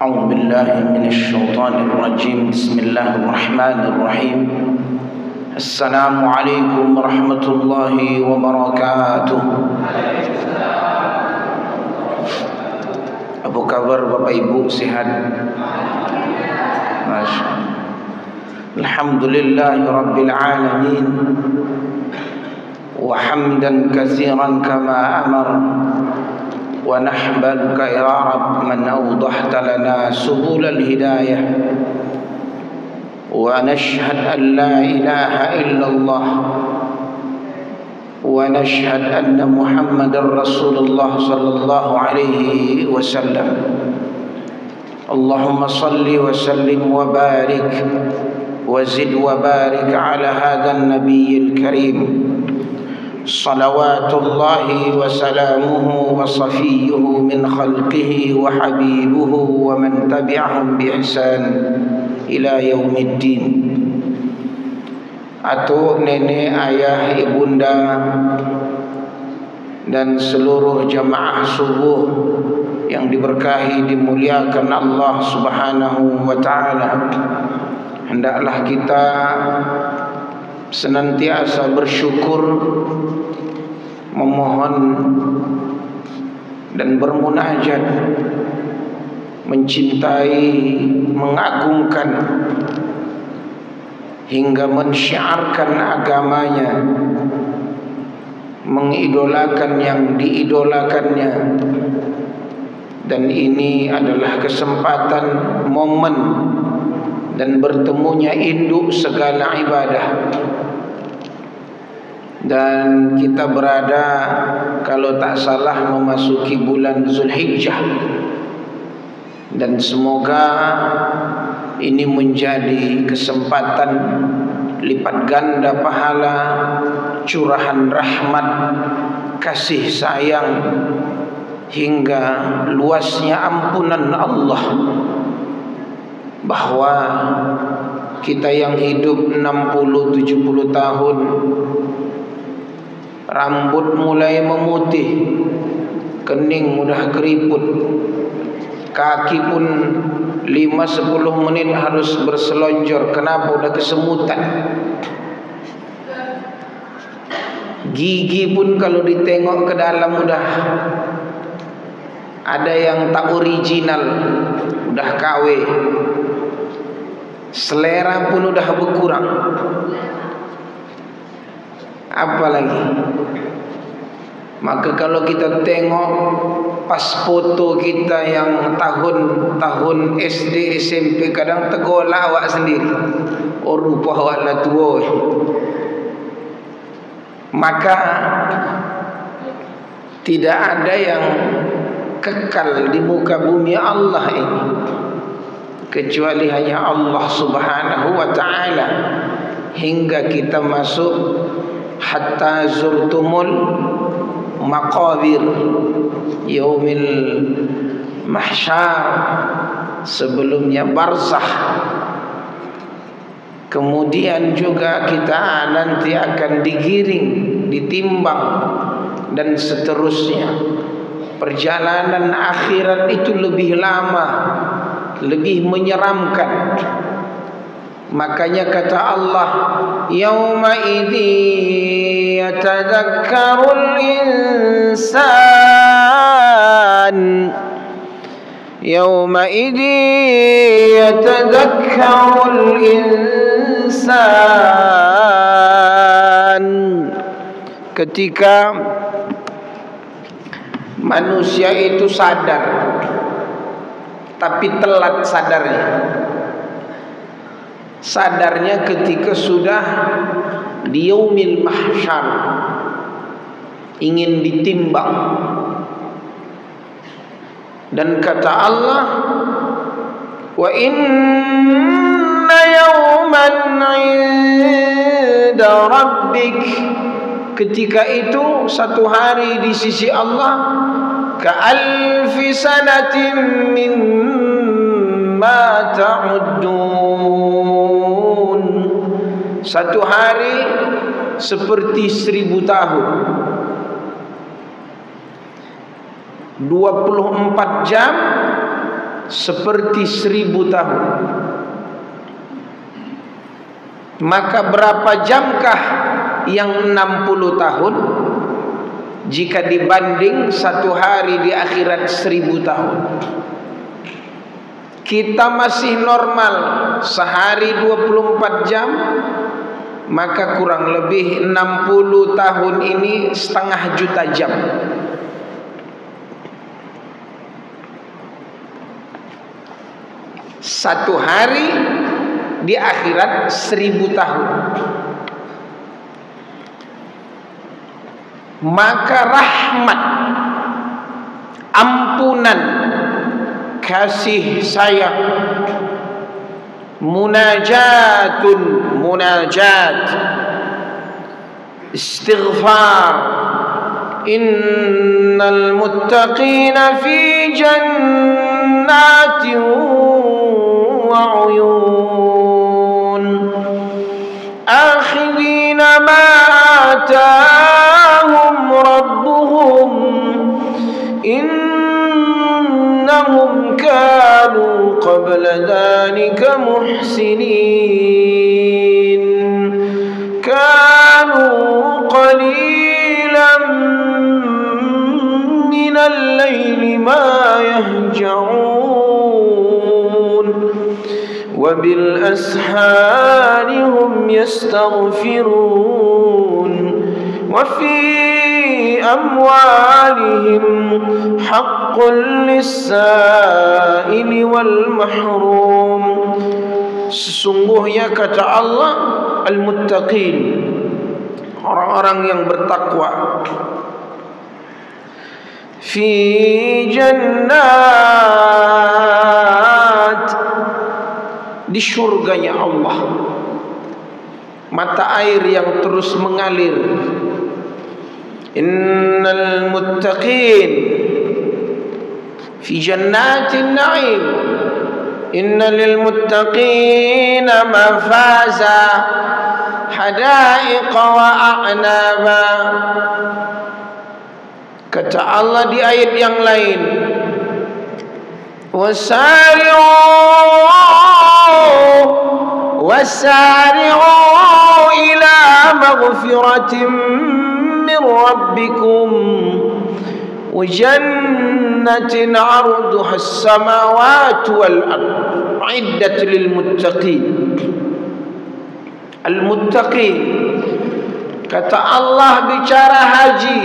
أعوذ بالله من الشيطان الرجيم. بسم الله الرحمن الرحيم. السلام عليكم ورحمة الله وبركاته. Apa kabar Bapak Ibu, sehat? Masya Allah. Alhamdulillahi Rabbil Alamin. Wa hamdan katsiran kama amar. Wa nahmaduka ya Rabb man awdahta lana subul al-hidayah. Wa nashhad an la ilaha illallah. Wa nashhad anna Muhammadar Rasulullah sallallahu alaihi wasallam. Allahumma salli wa sallim wa barik wa zid wa barik ala hadha an-nabiyil karim. Salawatullahi wa salamuhu wa safiyuhu min khalqihi wa habibuhu wa man tabi'ahum bi ihsan ila yaumiddin. Atuk, nenek, ayah, ibunda dan seluruh jamaah subuh yang diberkahi, dimuliakan Allah Subhanahu wa ta'ala, hendaklah kita senantiasa bersyukur, memohon dan bermunajat, mencintai, mengagungkan hingga mensyiarkan agamanya, mengidolakan yang diidolakannya. Dan ini adalah kesempatan, momen dan bertemunya induk segala ibadah. Dan kita berada, kalau tak salah, memasuki bulan Zulhijjah. Dan semoga ini menjadi kesempatan lipat ganda pahala, curahan rahmat, kasih sayang, hingga luasnya ampunan Allah. Bahwa kita yang hidup 60-70 tahun, rambut mulai memutih, kening mudah keriput, kaki pun 5-10 menit harus berselonjor. Kenapa? Udah kesemutan. Gigi pun kalau ditengok ke dalam udah ada yang tak original, udah KW. Selera pun udah berkurang. Apalagi? Maka kalau kita tengok pas foto kita yang tahun SD, SMP, kadang tegolak awak sendiri. Oh, rupa awak lah tua. Maka tidak ada yang kekal di muka bumi Allah ini kecuali hanya Allah Subhanahu wa ta'ala. Hingga kita masuk hatta zurtumul maqabir yaumil mahsyar, sebelumnya barzakh. Kemudian juga kita nanti akan digiring, ditimbang, dan seterusnya. Perjalanan akhirat itu lebih lama, lebih menyeramkan. Makanya kata Allah, yauma idzi yatadzakkarul insan, yauma idzi yatadzakkarul insan, ketika manusia itu sadar, tapi telat sadarnya. Sadarnya ketika sudah di yaumil mahsyar, ingin ditimbang. Dan kata Allah, wa inna yawman 'inda rabbik, ketika itu satu hari di sisi Allah, ka'alfi sanatin mimma ta'uddun, satu hari seperti 1000 tahun. 24 jam seperti 1000 tahun. Maka berapa jamkah yang 60 tahun jika dibanding satu hari di akhirat 1000 tahun? Kita masih normal sehari 24 jam, maka kurang lebih 60 tahun ini 0,5 juta jam. Satu hari di akhirat 1000 tahun. Maka rahmat, ampunan, kasih sayang, munajat, istighfar, innal muttaqina fi jannatin wa uyun akhidina ma atahum rabbuhum innahum kanu qabla dhalika muhsinin kanu qalilan minal layli ma yahja'un wa bil ashari hum yastaghfirun wa fi amwalihim haqqul lis-sa'ili wal mahrum. Sesungguhnya kata Allah, al-muttaqin, orang-orang yang bertakwa, fi jannat, di surganya Allah, mata air yang terus mengalir. Innal muttaqin fi jannatin na'im, innal lil muttaqina mafaza hadaiqa wa a'naba. Kata Allah di ayat yang lain, wasari'u ila maghfiratin min rabbikum wa jannatin 'arduha as-samawati wal ard iddat lil muttaqin. Al-muttaqin, kata Allah bicara haji,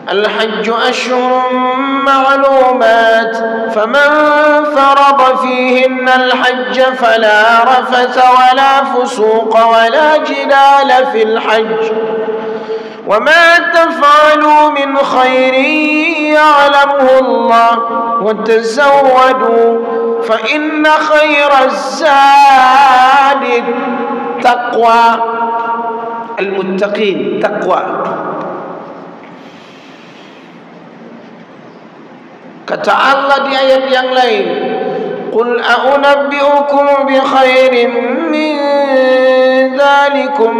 al-hajju ashhurun ma'lumat faman farada fihinna al-hajj fala rafatha wala fusuqa wala jidala fil hajj wa ma taf'alu min khairin ya'lamuhu Allah wa tazawwadu fa inna khairaz zadi taqwa. Al-muttaqin, taqwa. Kata Allah di ayat yang lain, qul a'unabbi'ukum bi khairin min dzalikum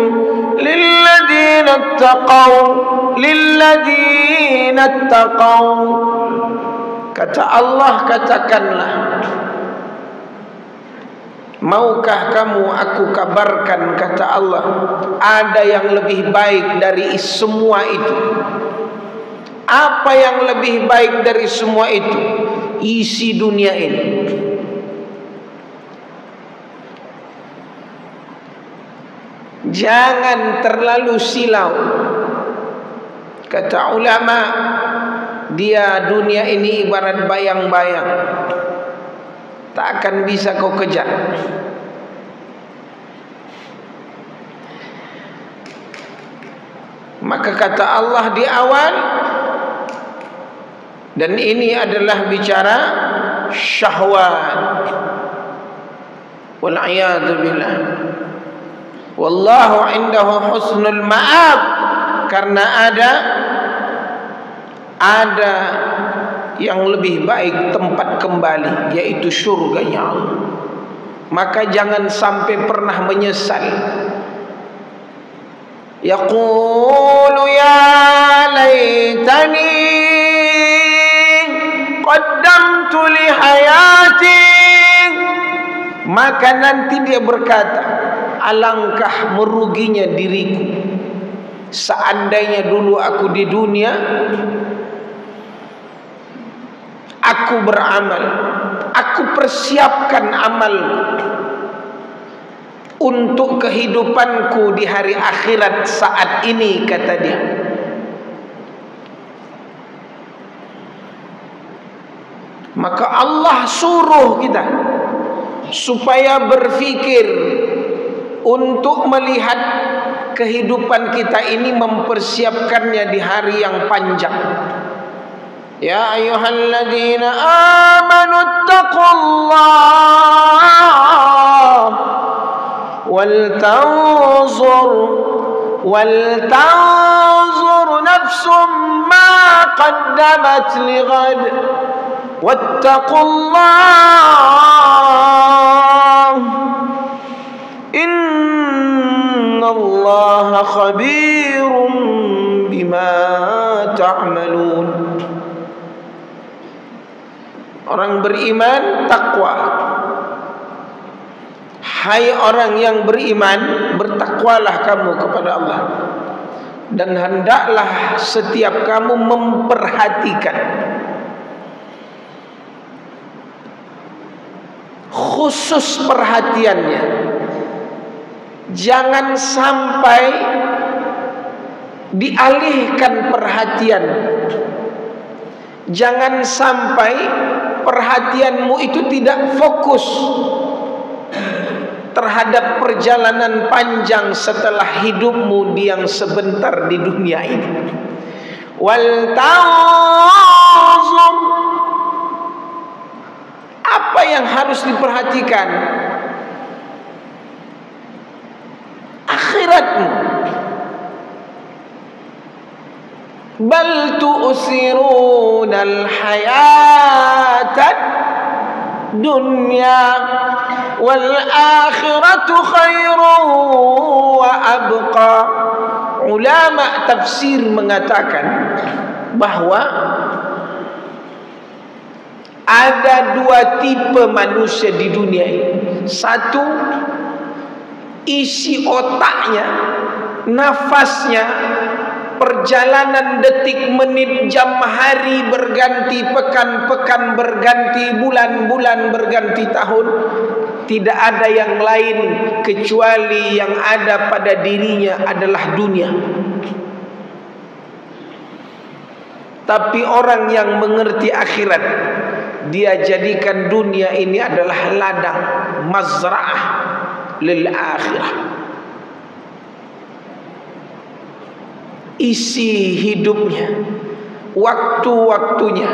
lilladheena ittaqaw. Kata Allah, katakanlah, maukah kamu aku kabarkan, kata Allah, ada yang lebih baik dari semua itu. Apa yang lebih baik dari semua itu? Isi dunia ini. Jangan terlalu silau. Kata ulama, dia dunia ini ibarat bayang-bayang, tak akan bisa kau kejar. Maka kata Allah di awal, dan ini adalah bicara syahwat, wal a'yadu billah, wallahu indahu husnul ma'ab, karena ada yang lebih baik tempat kembali, yaitu surganya Allah. Maka jangan sampai pernah menyesal. Yaqulu ya laitani qaddamtu li hayati, maka nanti dia berkata, alangkah meruginya diriku seandainya dulu aku di dunia, aku beramal, aku persiapkan amalku untuk kehidupanku di hari akhirat saat ini, kata dia. Maka Allah suruh kita supaya berfikir untuk melihat kehidupan kita ini, mempersiapkannya di hari yang panjang. Ya ayyuhalladzina amanu taqullaha wal tanzur nafsum ma qaddamat lighad wattaqullah innallaha khabirum bima ta'malun. Orang beriman takwa. Hai orang yang beriman, bertakwalah kamu kepada Allah, dan hendaklah setiap kamu memperhatikan, khusus perhatiannya, jangan sampai dialihkan perhatian, jangan sampai perhatianmu itu tidak fokus terhadap perjalanan panjang setelah hidupmu yang sebentar di dunia ini. Wal tanzur, apa yang harus diperhatikan? Akhiratmu. Bal tu'sirunal hayatad dunya wal akhiratu khairun wa abqa. Ulama tafsir mengatakan bahwa ada dua tipe manusia di dunia ini. Satu, isi otaknya, nafasnya, perjalanan detik, menit, jam, hari berganti, pekan berganti, bulan berganti tahun. Tidak ada yang lain kecuali yang ada pada dirinya adalah dunia. Tapi orang yang mengerti akhirat, dia jadikan dunia ini adalah ladang, mazra'ah lil akhirah. Isi hidupnya, waktu-waktunya,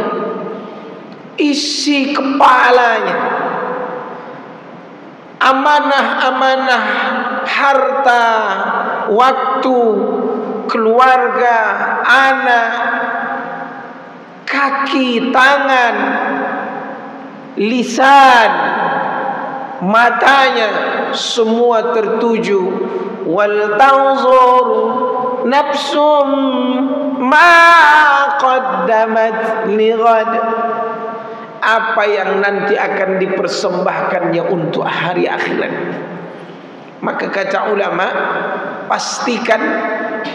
isi kepalanya, amanah-amanah harta, waktu, keluarga, anak, kaki, tangan, lisan, matanya, semua tertuju. Wal tanzur nafsum ma qaddamat lighad, apa yang nanti akan dipersembahkannya untuk hari akhirat. Maka kata ulama, pastikan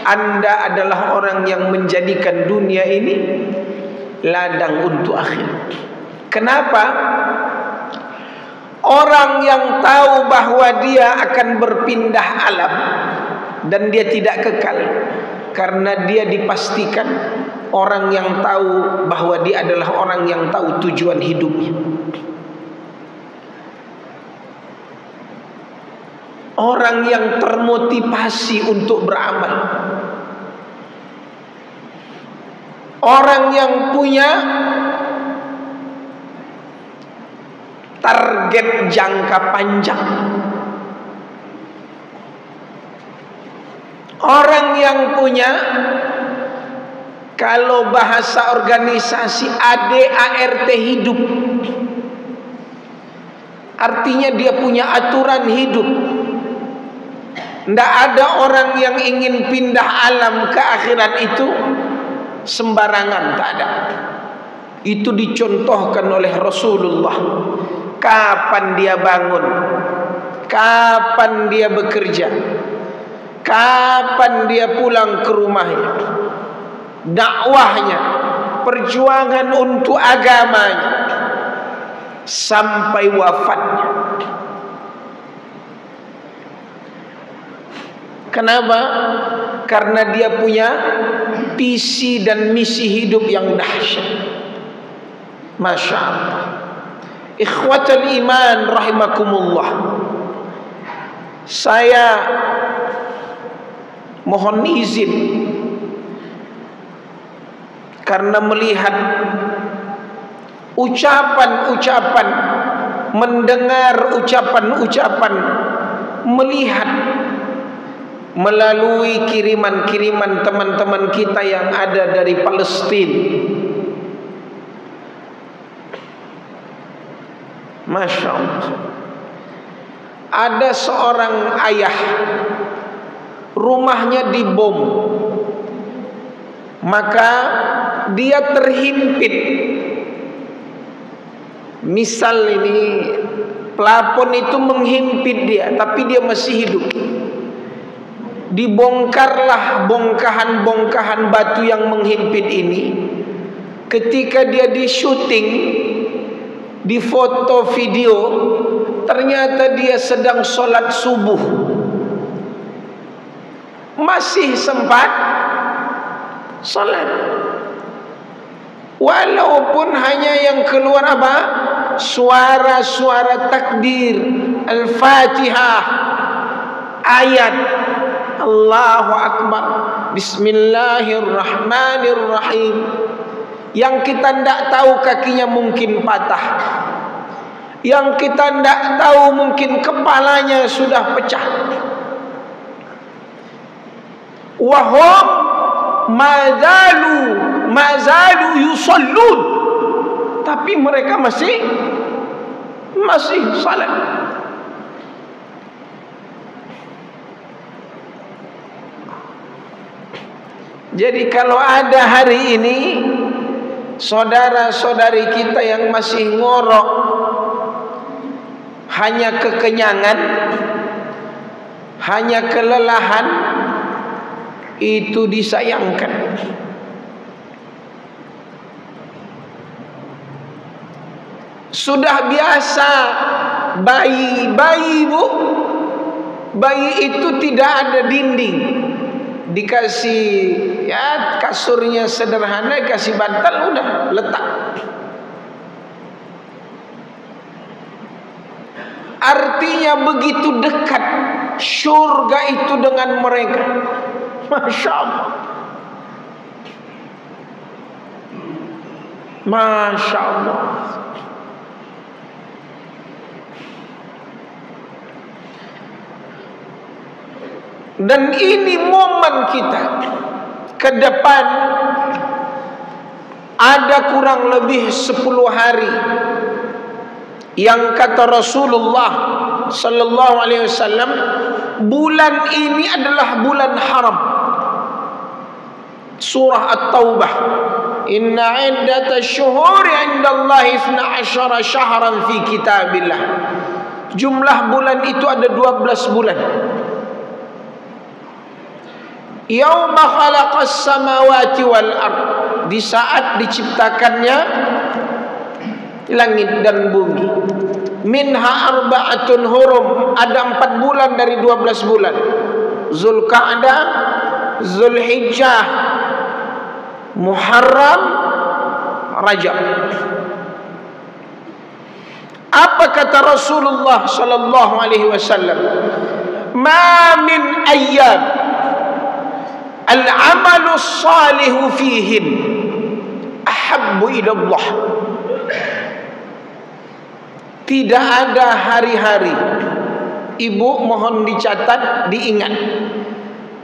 Anda adalah orang yang menjadikan dunia ini ladang untuk akhirat. Kenapa? Orang yang tahu bahwa dia akan berpindah alam dan dia tidak kekal, karena dia dipastikan orang yang tahu bahwa dia adalah orang yang tahu tujuan hidupnya. Orang yang termotivasi untuk beramal. Orang yang punya target jangka panjang. Orang yang punya, kalau bahasa organisasi, ADART hidup. Artinya dia punya aturan hidup. Tidak ada orang yang ingin pindah alam ke akhirat itu sembarangan, tak ada. Itu dicontohkan oleh Rasulullah. Kapan dia bangun, kapan dia bekerja, kapan dia pulang ke rumahnya, dakwahnya, perjuangan untuk agamanya, sampai wafatnya. Kenapa? Karena dia punya visi dan misi hidup yang dahsyat. Masya Allah. Ikhwatal iman rahimakumullah, saya mohon izin karena melihat ucapan-ucapan, mendengar ucapan-ucapan, melihat melalui kiriman-kiriman teman-teman kita yang ada dari Palestina. Masya Allah. Ada seorang ayah, rumahnya dibom, maka dia terhimpit. Misal ini plafon itu menghimpit dia, tapi dia masih hidup. Dibongkarlah bongkahan-bongkahan batu yang menghimpit ini. Ketika dia di syuting, di foto video, ternyata dia sedang sholat subuh, masih sempat sholat, walaupun hanya yang keluar apa? Suara-suara takbir, Al-Fatihah, ayat Allahu Akbar, Bismillahirrahmanirrahim, yang kita tidak tahu kakinya mungkin patah, yang kita tidak tahu mungkin kepalanya sudah pecah. Wahum mazalu yusallun, tapi mereka masih salat. Jadi kalau ada hari ini saudara-saudari kita yang masih ngorok hanya kekenyangan, hanya kelelahan, itu disayangkan. Sudah biasa bayi bu, bayi itu tidak ada dinding, dikasih ya kasurnya sederhana, kasih bantal, udah letak. Artinya begitu dekat surga itu dengan mereka. Masya Allah, Masya Allah. Dan ini momen kita ke depan. Ada kurang lebih 10 hari yang kata Rasulullah sallallahu alaihi wasallam, bulan ini adalah bulan haram. Surah At-Taubah, inna iddatash syuhuri 'indallahi 12 syahran fi kitabillah. Jumlah bulan itu ada 12 bulan. Yauma khalaqas samawati wal ard, di saat diciptakannya langit dan bumi. Minha arba'atun hurum, ada 4 bulan dari 12 bulan. Zulqa'dah, Zulhijjah, Muharram, Rajab. Apa kata Rasulullah sallallahu alaihi wasallam? Ma min ayyam al-amalu salihu fihin ahabbu ila Allah. Tidak ada hari-hari, ibu mohon dicatat, diingat,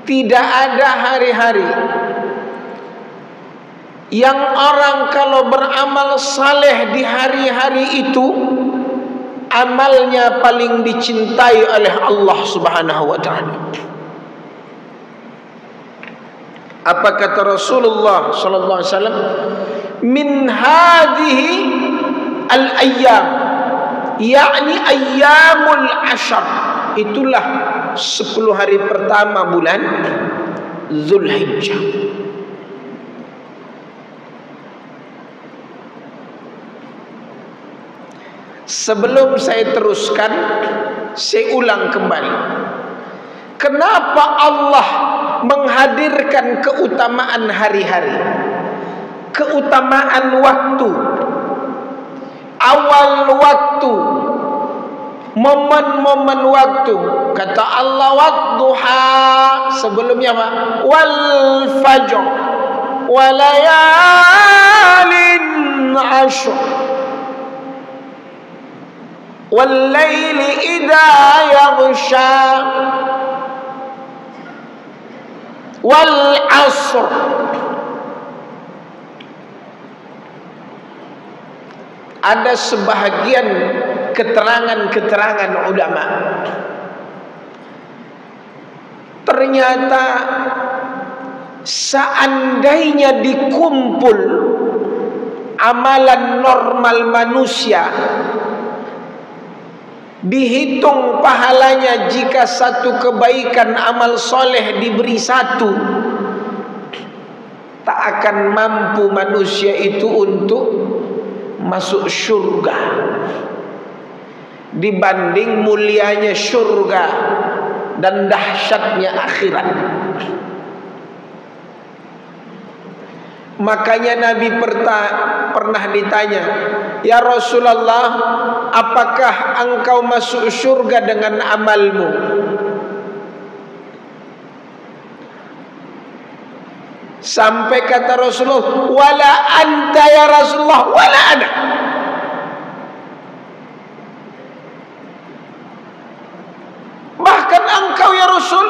tidak ada hari-hari yang orang kalau beramal saleh di hari-hari itu amalnya paling dicintai oleh Allah Subhanahu wa taala. Apa kata Rasulullah sallallahu alaihi wasallam? min hadhihi al-ayyam, yakni ayyamul ashar, itulah 10 hari pertama bulan Zulhijjah. Sebelum saya teruskan, saya ulang kembali. Kenapa Allah menghadirkan keutamaan hari-hari, keutamaan waktu, awal waktu, momen-momen waktu? Kata Allah, wadduha, sebelumnya apa? Wal fajr wa layalin ashr wal laili idza yaghsha wal asr. Ada sebahagian keterangan-keterangan ulama, ternyata seandainya dikumpul amalan normal manusia, dihitung pahalanya, jika satu kebaikan amal soleh diberi 1, tak akan mampu manusia itu untuk masuk syurga dibanding mulianya syurga dan dahsyatnya akhirat. Makanya Nabi pernah ditanya, ya Rasulullah, apakah engkau masuk syurga dengan amalmu? Sampai kata Rasulullah, wala anta ya Rasulullah, wala ana. Bahkan engkau ya Rasul,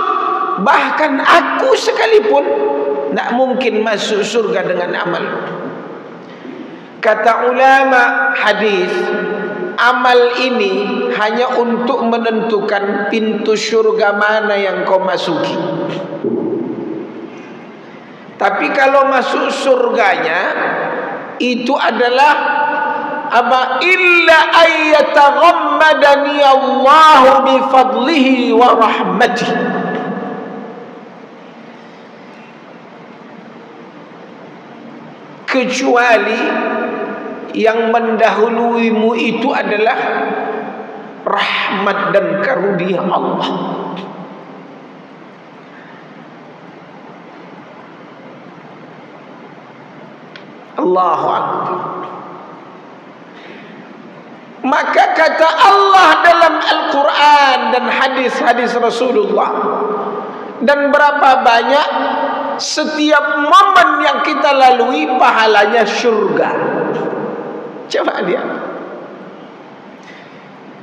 bahkan aku sekalipun tidak mungkin masuk surga dengan amal. Kata ulama hadis, amal ini hanya untuk menentukan pintu surga mana yang kau masuki. Tapi kalau masuk surganya itu adalah apa? Illa ayyataghammadani Allahu bi fadlihi wa rahmatihi. Kecuali yang mendahuluimu itu adalah rahmat dan karunia Allah. Allahu Akbar. Maka kata Allah dalam Al-Quran dan hadis-hadis Rasulullah, dan berapa banyak setiap momen yang kita lalui pahalanya surga. Coba lihat,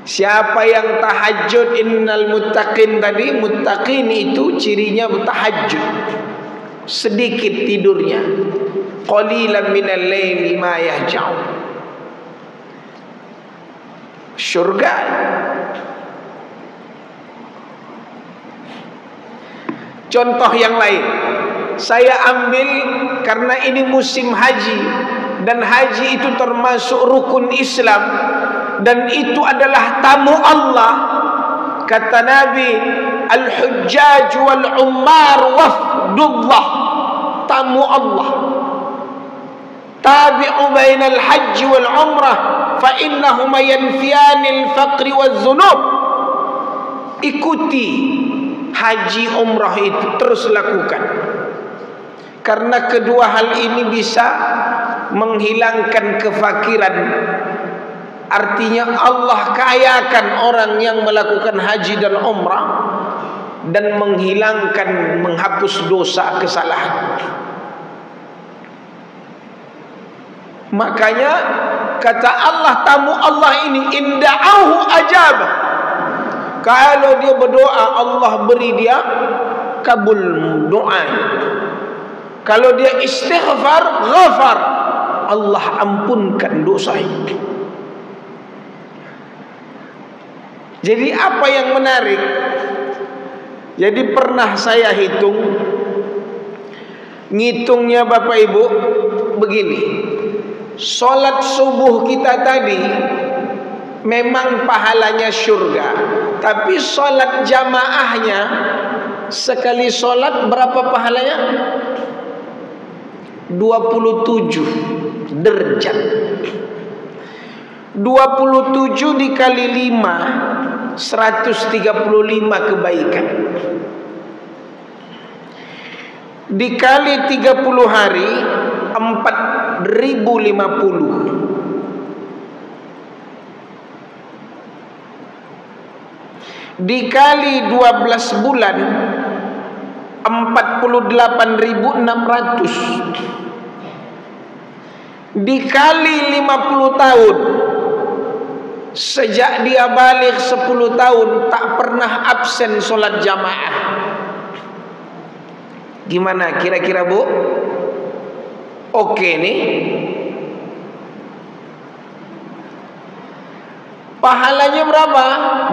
siapa yang tahajud, innal muttaqin tadi, muttaqin itu cirinya bertahajud, sedikit tidurnya, qalilan minal laili ma yahja'un. Surga. Contoh yang lain saya ambil karena ini musim haji, dan haji itu termasuk rukun Islam, dan itu adalah tamu Allah. Kata Nabi, al-hujjaj wal-ummar wafdullah, tamu Allah. Tabi'u bainal hajj wal umrah fa innahuma yanfiyanil faqri waz zunub. Ikuti haji umrah itu, terus lakukan, karena kedua hal ini bisa menghilangkan kefakiran. Artinya Allah kayakan orang yang melakukan haji dan umrah, dan menghilangkan, menghapus dosa kesalahan. Makanya kata Allah, tamu Allah ini inda'ahu ajab. Kalau dia berdoa, Allah beri dia kabul doa. Kalau dia istighfar, ghafar, Allah ampunkan dosa itu. Jadi apa yang menarik? Jadi pernah saya hitung, ngitungnya Bapak Ibu begini. Solat subuh kita tadi memang pahalanya surga, tapi solat jamaahnya sekali solat berapa pahalanya? 27 derajat. 27 dikali 5 135 kebaikan. Dikali 30 hari 4050. Dikali 12 bulan 48.600. Dikali 50 tahun, sejak dia balik 10 tahun tak pernah absen solat jamaah. Gimana kira-kira Bu? Oke nih. Pahalanya berapa?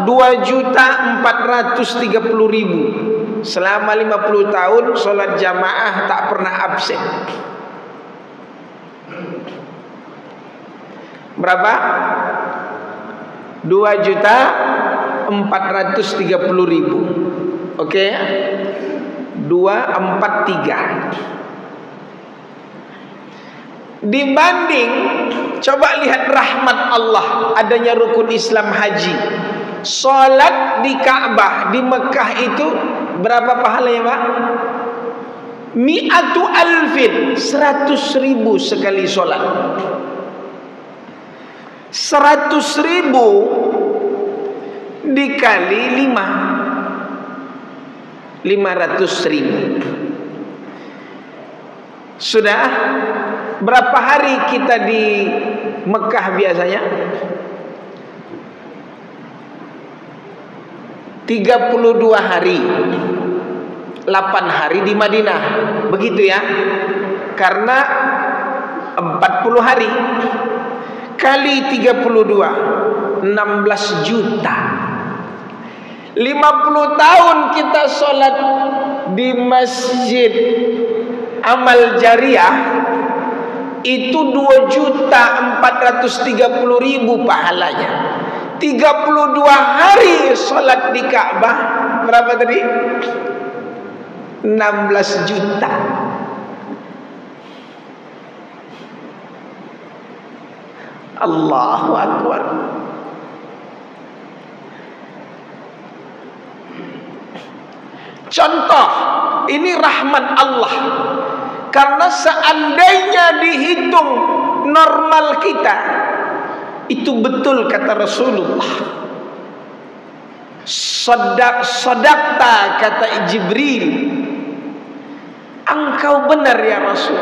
2.430.000. Selama 50 tahun solat jamaah tak pernah absen. Berapa? 2.430.000. Oke ya? 243. Dibanding, coba lihat rahmat Allah adanya rukun Islam haji. Salat di Ka'bah di Mekah itu berapa pahalanya Pak? 100.000, 100.000 sekali salat. 100.000 dikali 500.000. Sudah berapa hari kita di Mekah biasanya? 32 hari. 8 hari di Madinah. Begitu ya. Karena 40 hari kali 32 16 juta. 50 tahun kita sholat di Masjid Amal Jariah itu 2.430.000 pahalanya. 32 hari sholat di Ka'bah berapa tadi? 16 juta. Allahu Akbar. Contoh, ini rahmat Allah. Karena seandainya dihitung normal kita, itu betul kata Rasulullah. Sadaqta kata Jibril. Engkau benar ya Rasul.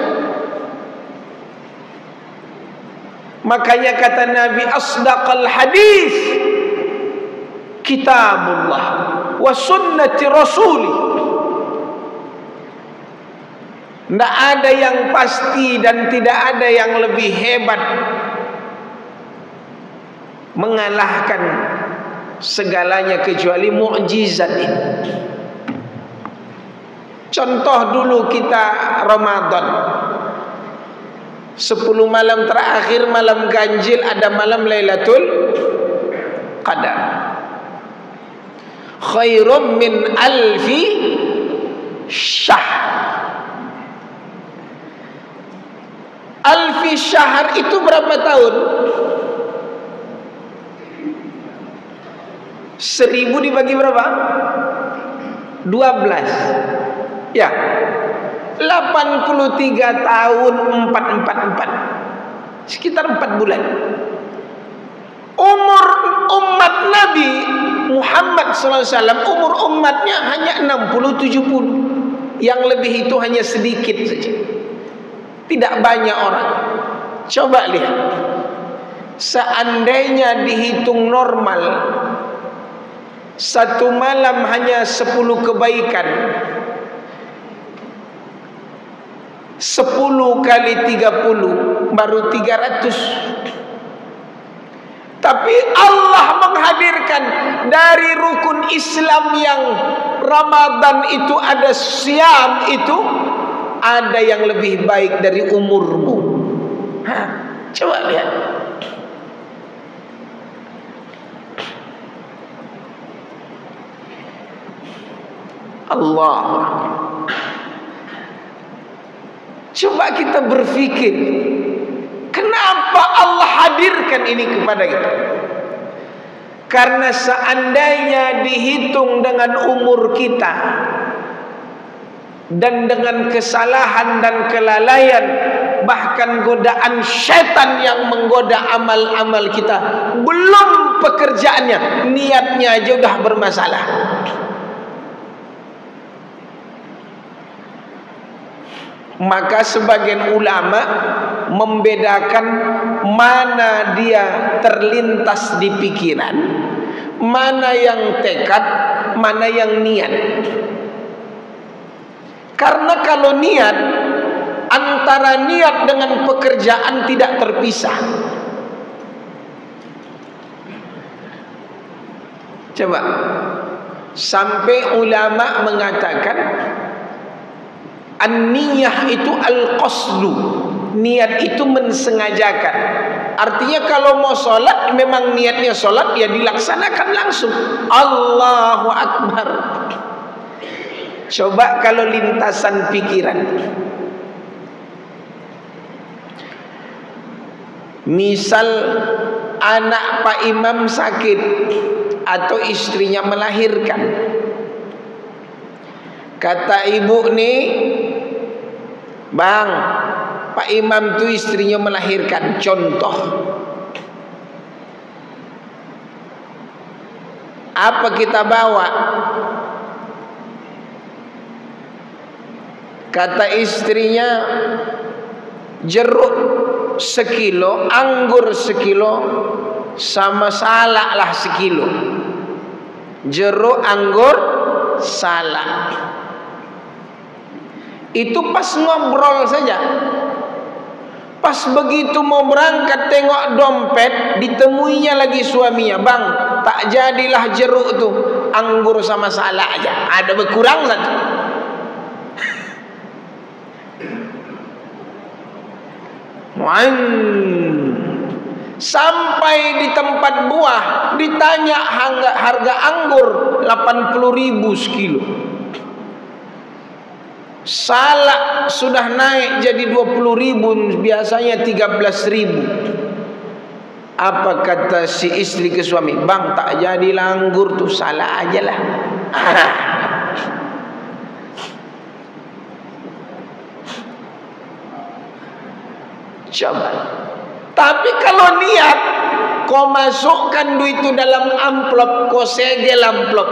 Makanya kata Nabi, asdaqal hadis kitabullah wa sunnati rasuli. Tidak ada yang pasti dan tidak ada yang lebih hebat mengalahkan segalanya kecuali mukjizat ini. Contoh dulu kita Ramadan, 10 malam terakhir, malam ganjil, ada malam Lailatul Qadar. Khairum min alfi syahr. Alfi syahr itu berapa tahun? 1000 dibagi berapa? 12. Ya. 83 tahun 444. Sekitar 4 bulan. Umur umat Nabi Muhammad SAW, umur umatnya hanya 60-70. Yang lebih itu hanya sedikit saja. Tidak banyak orang. Coba lihat. Seandainya dihitung normal, satu malam hanya 10 kebaikan, 10 kali 30 baru 300. Tapi Allah menghadirkan dari rukun Islam yang Ramadan itu ada siam itu, ada yang lebih baik dari umurmu. Coba Allah. Coba kita berpikir, kenapa Allah hadirkan ini kepada kita? Karena seandainya dihitung dengan umur kita dan dengan kesalahan dan kelalaian, bahkan godaan syaitan yang menggoda amal-amal kita, belum pekerjaannya, niatnya aja udah bermasalah. Maka sebagian ulama membedakan mana dia terlintas di pikiran, mana yang tekad, mana yang niat. Karena kalau niat, antara niat dengan pekerjaan tidak terpisah. Coba, sampai ulama mengatakan an-niyah itu al-qasdu, niat itu mensengajakan. Artinya kalau mau sholat, memang niatnya sholat, ya dilaksanakan langsung. Allahu Akbar. Coba kalau lintasan pikiran, misal anak Pak Imam sakit atau istrinya melahirkan, kata ibu nih, bang, Pak Imam tuh istrinya melahirkan, contoh. Apa kita bawa? Kata istrinya, jeruk sekilo, anggur sekilo, sama salak lah sekilo. Jeruk, anggur, salak. Itu pas ngobrol saja. Pas begitu mau berangkat tengok dompet, ditemuinya lagi suaminya, bang, tak jadilah jeruk tuh, anggur sama salak aja, ada berkurang satu. Sampai di tempat buah, ditanya harga anggur 80.000 sekilo. Salak sudah naik jadi 20.000, biasanya 13.000. Apa kata si istri ke suami? Bang, tak jadilah anggur tuh, salak aja lah. Coba. Tapi kalau niat, kau masukkan duit itu dalam amplop, kau segel amplop,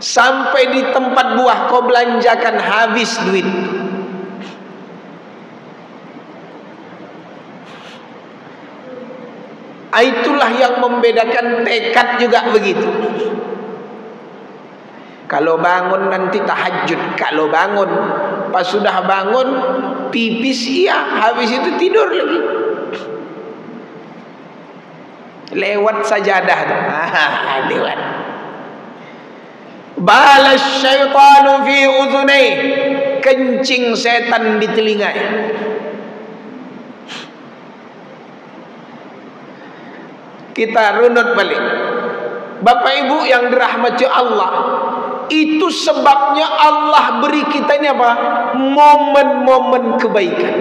sampai di tempat buah kau belanjakan habis duit. Itulah yang membedakan tekad juga begitu. Kalau bangun nanti tahajud, kalau bangun pas sudah bangun pipis, iya, habis itu tidur lagi. Lewat sajadah tuh. Lewat. Balas syaitanu fi udhunai, kencing setan di telinganya. Kita runut balik. Bapak Ibu yang dirahmati Allah, itu sebabnya Allah beri kita ini apa? Momen-momen kebaikan.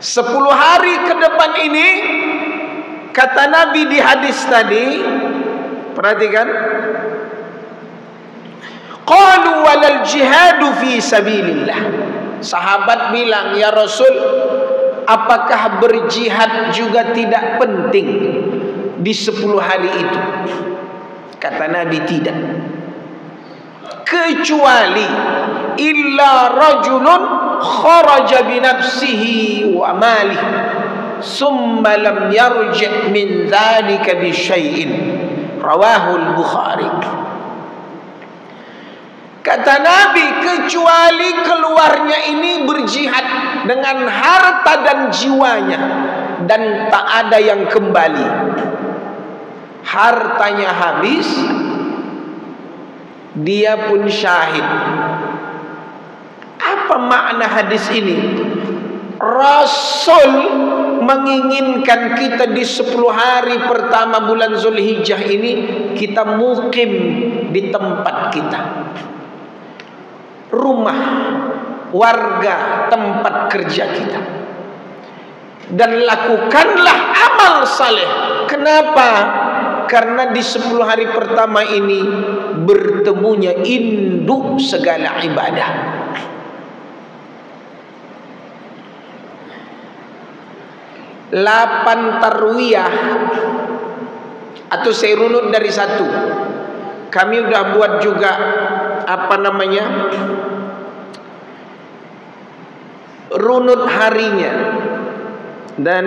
10 hari ke depan ini, kata Nabi di hadis tadi, perhatikan, qalu walal jihadu fi sabilillah. Sahabat bilang, ya Rasul, apakah berjihad juga tidak penting di 10 hari itu? Kata Nabi, tidak. Kecuali illa rajulun kharaja binafsihi wa malih summa lam yarji' min dhalika bi syai'in. Rawahul Bukhari. Kata Nabi, kecuali keluarnya ini berjihad dengan harta dan jiwanya, dan tak ada yang kembali, hartanya habis, dia pun syahid. Apa makna hadis ini? Rasul menginginkan kita di 10 hari pertama bulan Zulhijjah ini kita mukim di tempat kita, rumah, warga, tempat kerja kita, dan lakukanlah amal saleh. Kenapa? Karena di 10 hari pertama ini bertemunya induk segala ibadah. Lapan tarwiyah, atau saya runut dari 1. Kami udah buat juga runut harinya, dan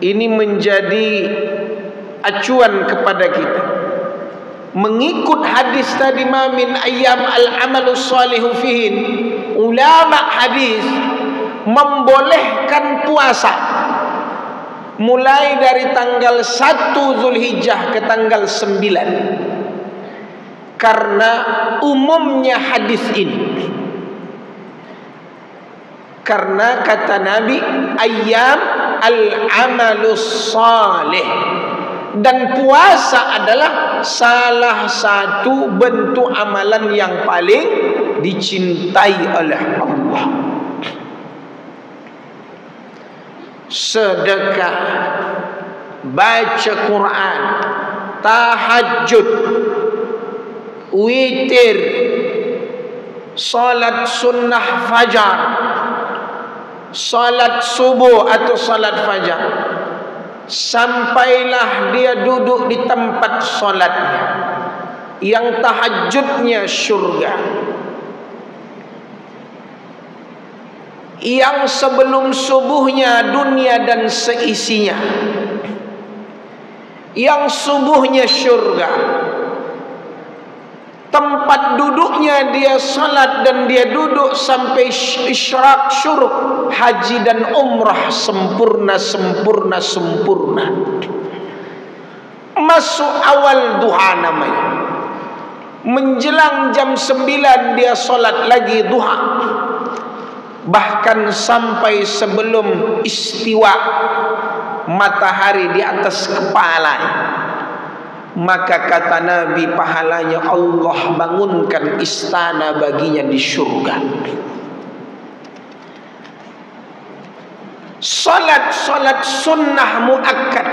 ini menjadi acuan kepada kita mengikut hadis tadi, ma min ayyam al-amalus salihu fihin. Ulama hadis membolehkan puasa mulai dari tanggal 1 Zulhijjah ke tanggal 9 karena umumnya hadis ini. Karena kata Nabi, ayyam al-amalus salih, dan puasa adalah salah satu bentuk amalan yang paling dicintai oleh Allah. Sedekah, baca Quran, tahajud, witir, salat sunnah fajar, salat subuh atau salat fajar, sampailah dia duduk di tempat salatnya, yang tahajudnya syurga, yang sebelum subuhnya dunia dan seisinya, yang subuhnya syurga, tempat duduknya dia salat dan dia duduk sampai isyraq syuruk, haji dan umrah sempurna. Masuk awal duha namanya, menjelang jam 9 dia salat lagi duha, bahkan sampai sebelum istiwa matahari di atas kepalanya. Maka kata Nabi, pahalanya Allah bangunkan istana baginya di surga. Salat sunnah muakkad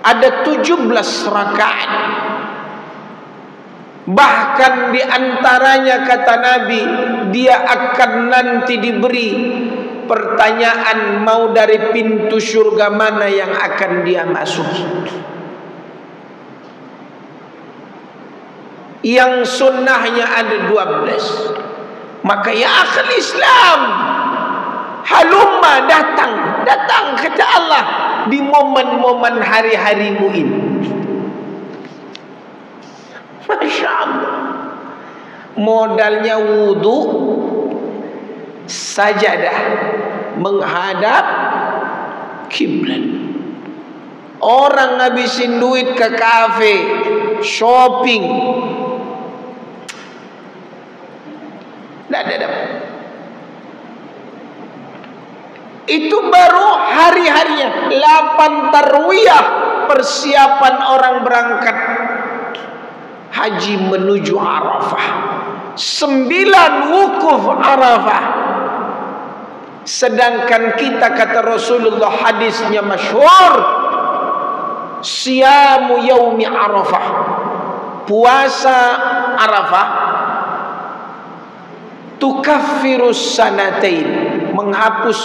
ada 17 rakaat. Bahkan di antaranya kata Nabi, dia akan nanti diberi pertanyaan, mau dari pintu surga mana yang akan dia masuki. Yang sunnahnya ada 12. Maka ya akhul Islam, halumma, datang kata Allah di momen-momen hari-harimu ini. Masya Allah. Modalnya wudu, sajadah, menghadap kiblat. Orang ngabisin duit ke kafe, shopping, tidak. Itu baru hari-harinya. 8 tarwiyah persiapan orang berangkat haji menuju Arafah, 9 wukuf Arafah. Sedangkan kita, kata Rasulullah, hadisnya masyhur, siyamu yaumi Arafah, puasa Arafah, tukaffirus sanatain, menghapus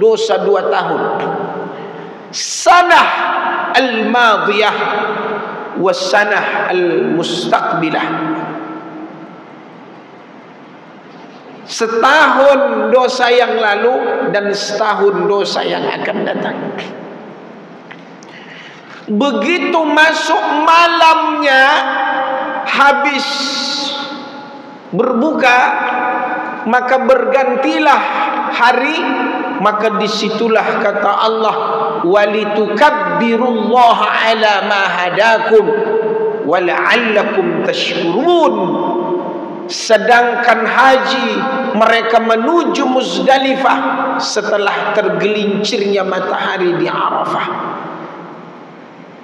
dosa 2 tahun, sanah al-madiyah wasanah al-mustaqbilah, setahun dosa yang lalu dan setahun dosa yang akan datang. Begitu masuk malamnya, habis berbuka, maka bergantilah hari, maka disitulah kata Allah, walitukabbirullaha ala ma hadakum wala'allakum tashkurun. Sedangkan haji mereka menuju Muzdalifah setelah tergelincirnya matahari di Arafah.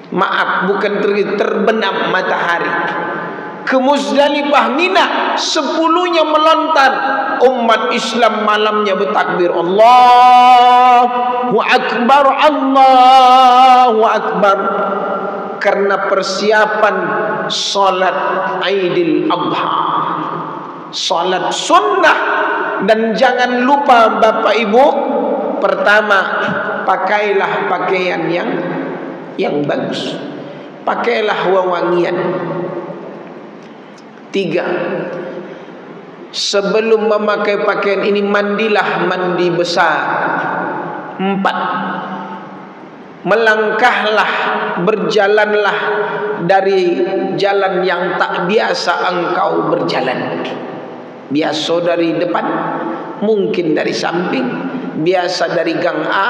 Maaf, bukan terbenam matahari. Ke Muzdalifah, Mina, 10-nya melontar. Umat Islam malamnya bertakbir, Allahu Akbar, Allahu Akbar, karena persiapan salat Aidil Adha, salat sunnah. Dan jangan lupa Bapak Ibu, pertama, pakailah pakaian yang bagus, pakailah wewangian. 3, sebelum memakai pakaian ini mandilah mandi besar. 4, melangkahlah, berjalanlah dari jalan yang tak biasa engkau berjalan. Biasa dari depan, mungkin dari samping, biasa dari gang A,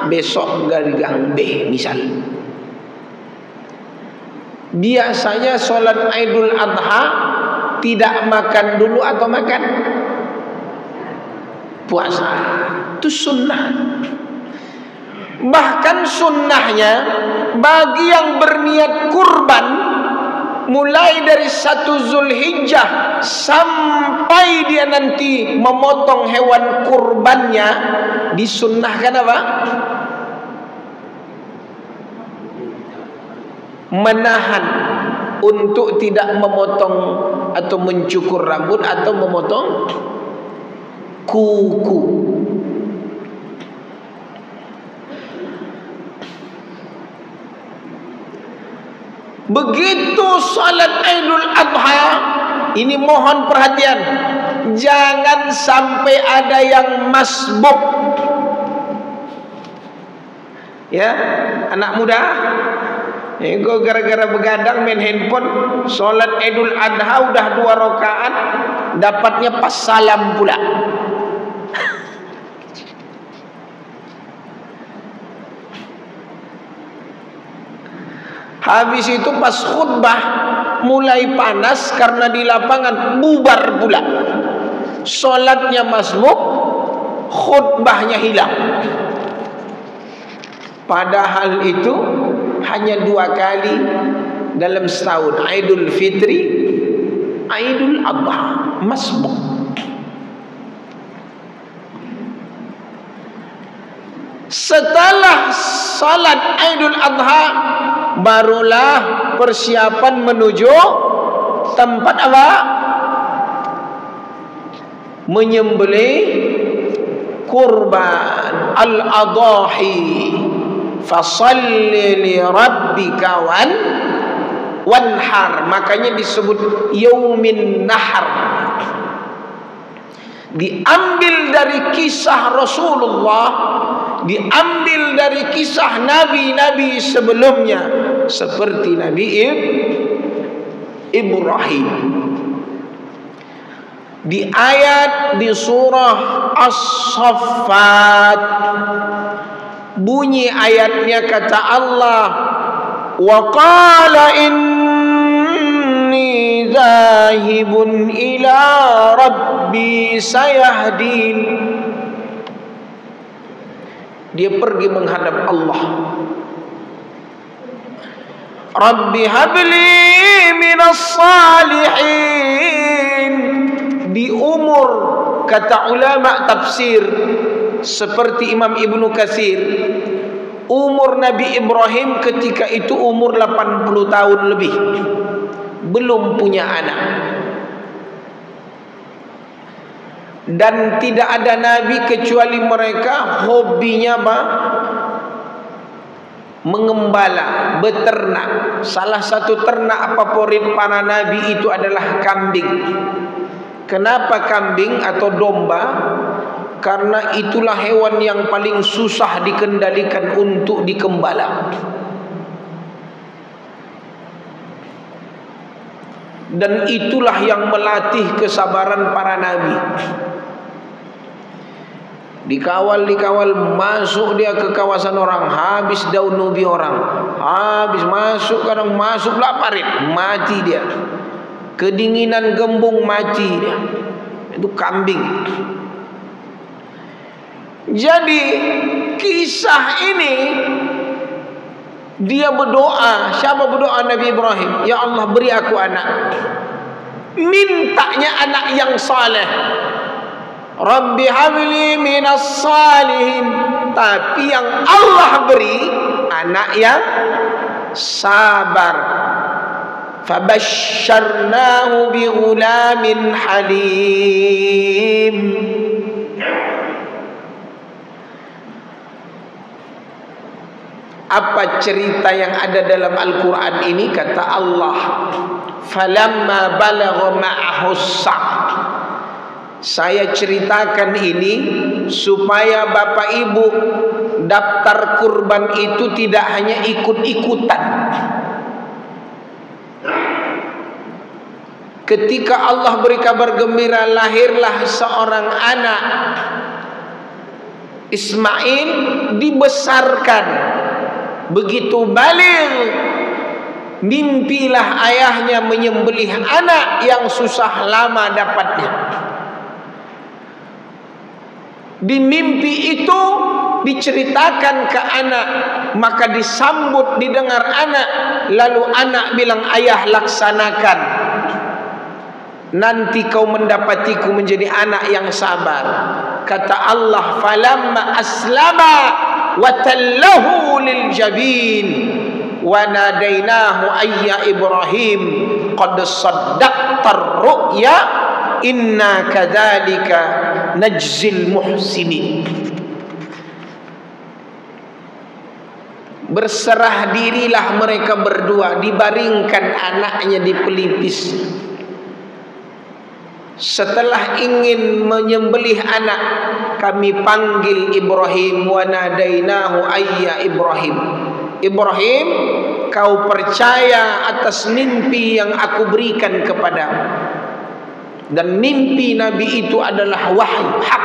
besok dari gang B misal. Biasanya sholat Idul Adha tidak makan dulu atau makan? Puasa. Itu sunnah. Bahkan sunnahnya bagi yang berniat kurban, mulai dari 1 Zulhijjah sampai dia nanti memotong hewan kurbannya, disunnahkan apa? Menahan untuk tidak memotong atau mencukur rambut atau memotong kuku. Begitu salat Idul Adha, ini mohon perhatian, jangan sampai ada yang masbuk. Ya, anak muda, ego gara-gara begadang main handphone, salat Idul Adha udah 2 rakaat, dapatnya pas salam pula. Habis itu pas khutbah mulai panas karena di lapangan, bubar pula. Salatnya masbuk, khutbahnya hilang. Padahal itu hanya 2 kali dalam setahun, Idul Fitri, Idul Adha, masbuk. Setelah salat Idul Adha, barulah persiapan menuju tempat apa? Menyembelih kurban, al-adahi. Fasalli li rabbika wanhar. Makanya disebut yaumin nahar. Diambil dari kisah Rasulullah, diambil dari kisah nabi-nabi sebelumnya, seperti Nabi Ibrahim. Di ayat di surah As-Saffat, bunyi ayatnya, kata Allah, wa qala inni zahibun ila rabbi sayahdin. Dia pergi menghadap Allah. Rabbi habli minas salihin. Di umur, kata ulama tafsir seperti Imam Ibnu Katsir, umur Nabi Ibrahim ketika itu umur 80 tahun lebih, belum punya anak. Dan tidak ada nabi kecuali mereka hobinya apa? Mengembala, beternak. Salah satu ternak favorit para nabi itu adalah kambing. Kenapa kambing atau domba? Karena itulah hewan yang paling susah dikendalikan untuk dikembala. Dan itulah yang melatih kesabaran para nabi. Dikawal, masuk dia ke kawasan orang, habis daun ubi orang, habis masuk, kadang masuk lah parit, mati dia. Kedinginan gembung, mati dia. Itu kambing. Jadi kisah ini, dia berdoa. Siapa berdoa? Nabi Ibrahim. Ya Allah, beri aku anak. Mintanya anak yang saleh. Rabbi habli minas salihin. Tapi yang Allah beri anak yang sabar. Fabasyarnahu bighulamin halim. Apa cerita yang ada dalam Al-Quran ini? Kata Allah, falamma balagha ma'ahu as-sa'a. Saya ceritakan ini supaya bapak ibu daftar kurban itu tidak hanya ikut-ikutan. Ketika Allah beri kabar gembira, lahirlah seorang anak Ismail, dibesarkan. Begitu balik, mimpilah ayahnya menyembelih anak yang susah lama dapatnya. Di mimpi itu diceritakan ke anak, maka disambut, didengar anak. Lalu anak bilang, ayah laksanakan, nanti kau mendapatiku menjadi anak yang sabar. Kata Allah, falamma aslama wa tallahu lil jabin wa nadainahu ayya Ibrahim qad saddaqtar ru'ya inna kadzalika najzil muhsinin. Berserah dirilah mereka berdua, dibaringkan anaknya di pelipis. Setelah ingin menyembelih anak, kami panggil Ibrahim, wa nadainahu ayya Ibrahim. Ibrahim, kau percaya atas mimpi yang aku berikan kepadamu. Dan mimpi Nabi itu adalah wahyu hak.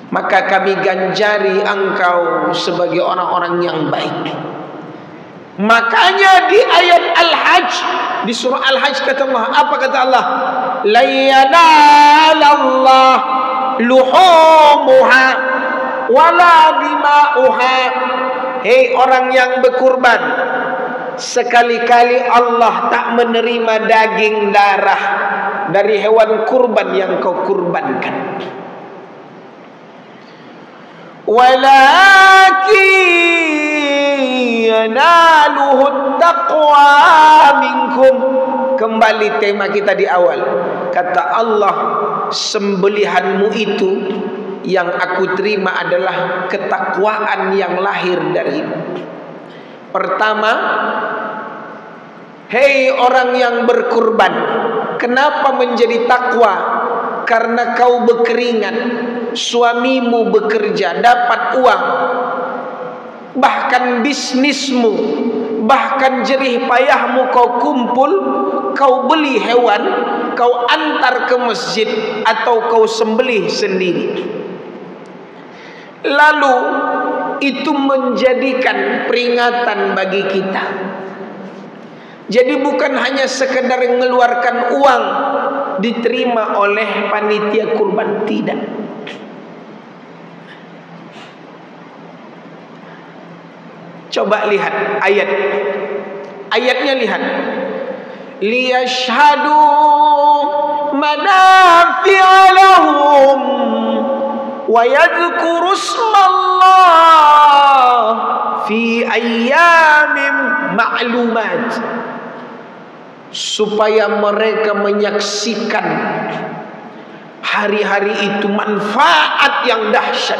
Maka kami ganjari engkau sebagai orang-orang yang baik. Makanya di ayat Al-Hajj, di surah Al-Hajj kata Allah, apa kata Allah? La yanalallah luhumuha wala dima'uha. Hei orang yang berkurban, sekali-kali Allah tak menerima daging darah dari hewan kurban yang kau kurbankan. Walakin yanaluhu taqwa minkum. Kembali tema kita di awal. Kata Allah, sembelihanmu itu yang aku terima adalah ketakwaan yang lahir darimu. Pertama, hei orang yang berkurban, kenapa menjadi takwa? Karena kau berkeringat, suamimu bekerja, dapat uang, bahkan bisnismu, bahkan jerih payahmu kau kumpul, kau beli hewan, kau antar ke masjid atau kau sembelih sendiri. Lalu itu menjadikan peringatan bagi kita. Jadi bukan hanya sekedar mengeluarkan uang diterima oleh panitia kurban, tidak. Coba lihat ayatnya, lihat. Liyashhadu manafi'a lahum wa yadhkuru ismallah fi ayyamin ma'lumat. Supaya mereka menyaksikan hari-hari itu manfaat yang dahsyat.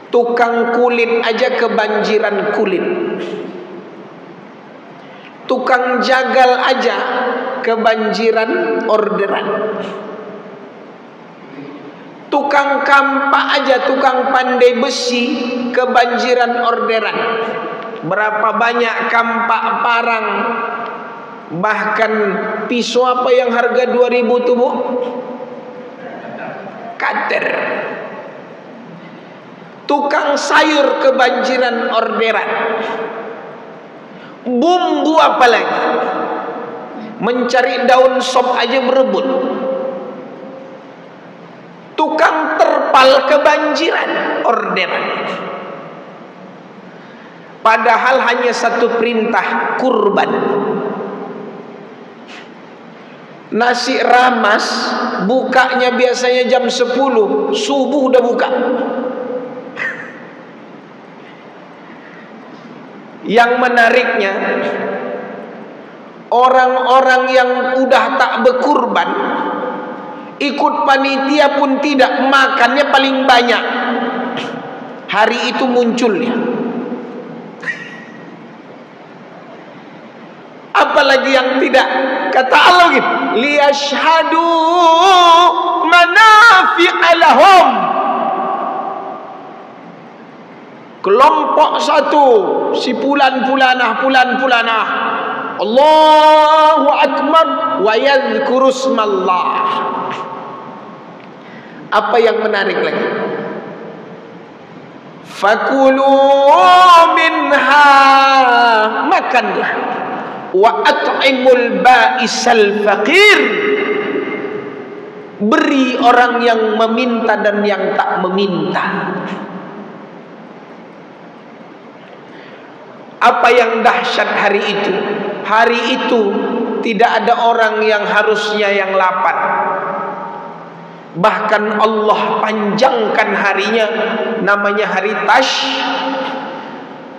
Tukang kulit aja kebanjiran kulit, tukang jagal aja kebanjiran orderan, tukang kampak aja, tukang pandai besi kebanjiran orderan. Berapa banyak kampak parang, bahkan pisau apa yang harga 2.000 tuh Bu? Cutter. Tukang sayur kebanjiran orderan. Bumbu apa lagi? mencari daun sop aja berebut. Tukang terpal kebanjiran orderan. Padahal hanya satu perintah, kurban. Nasi ramas bukanya biasanya jam 10, subuh udah buka. Yang menariknya, orang-orang yang udah tak berkurban, ikut panitia pun tidak, makannya paling banyak. Hari itu munculnya. Apalagi yang tidak, kata Allah gitu, liyashhadu manafi'a lahum. Kelompok satu, si pulan-pulanah Allahu Akbar wa yadhkuru ismallah. Apa yang menarik lagi? Fakulu minha, makanlah. Wa at'imul ba'isal faqir, beri orang yang meminta dan yang tak meminta. Apa yang dahsyat hari itu? Hari itu tidak ada orang yang harusnya yang lapar. Bahkan Allah panjangkan harinya, namanya hari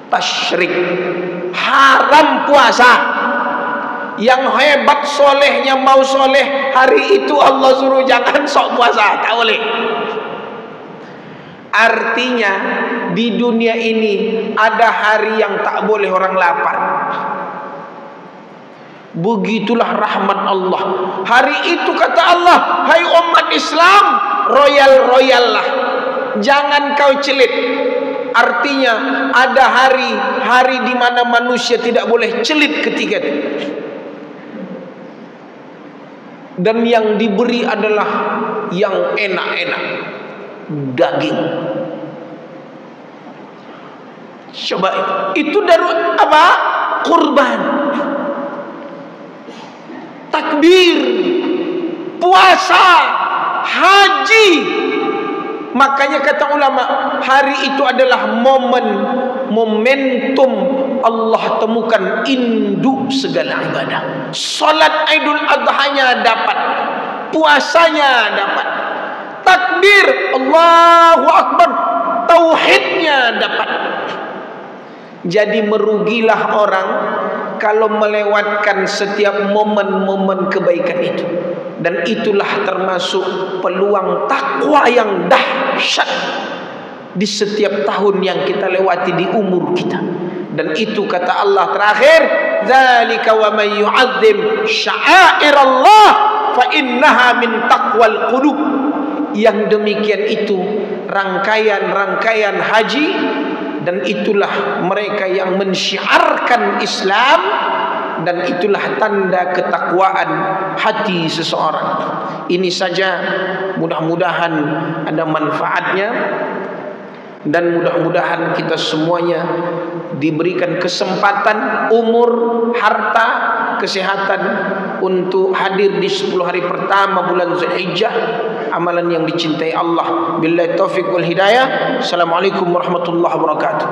tasyrik. Haram puasa. Yang hebat solehnya mau soleh, hari itu Allah suruh jangan sok puasa, tak boleh. Artinya di dunia ini ada hari yang tak boleh orang lapar. Begitulah rahmat Allah. Hari itu kata Allah, hai umat Islam, royal lah, jangan kau celit. Artinya ada hari di mana manusia tidak boleh celit ketika itu. Dan yang diberi adalah yang enak-enak, daging. Coba itu dari apa? Kurban, takbir, puasa, haji. Makanya kata ulama, hari itu adalah momentum Allah temukan induk segala ibadah. Salat Idul Adhanya dapat, puasanya dapat, takbir Allahu Akbar, tauhidnya dapat. Jadi merugilah orang kalau melewatkan setiap momen-momen kebaikan itu. Dan itulah termasuk peluang takwa yang dahsyat di setiap tahun yang kita lewati di umur kita. Dan itu kata Allah terakhir, dzalika wa may yu'azzim sya'airallah fa innaha min taqwal qulub. Yang demikian itu rangkaian-rangkaian haji, dan itulah mereka yang mensyiarkan Islam, dan itulah tanda ketakwaan hati seseorang. Ini saja, mudah-mudahan ada manfaatnya, dan mudah-mudahan kita semuanya diberikan kesempatan, umur, harta, kesehatan untuk hadir di 10 hari pertama bulan Zulhijjah, amalan yang dicintai Allah. Billahi taufiq wal hidayah. Assalamualaikum warahmatullahi wabarakatuh.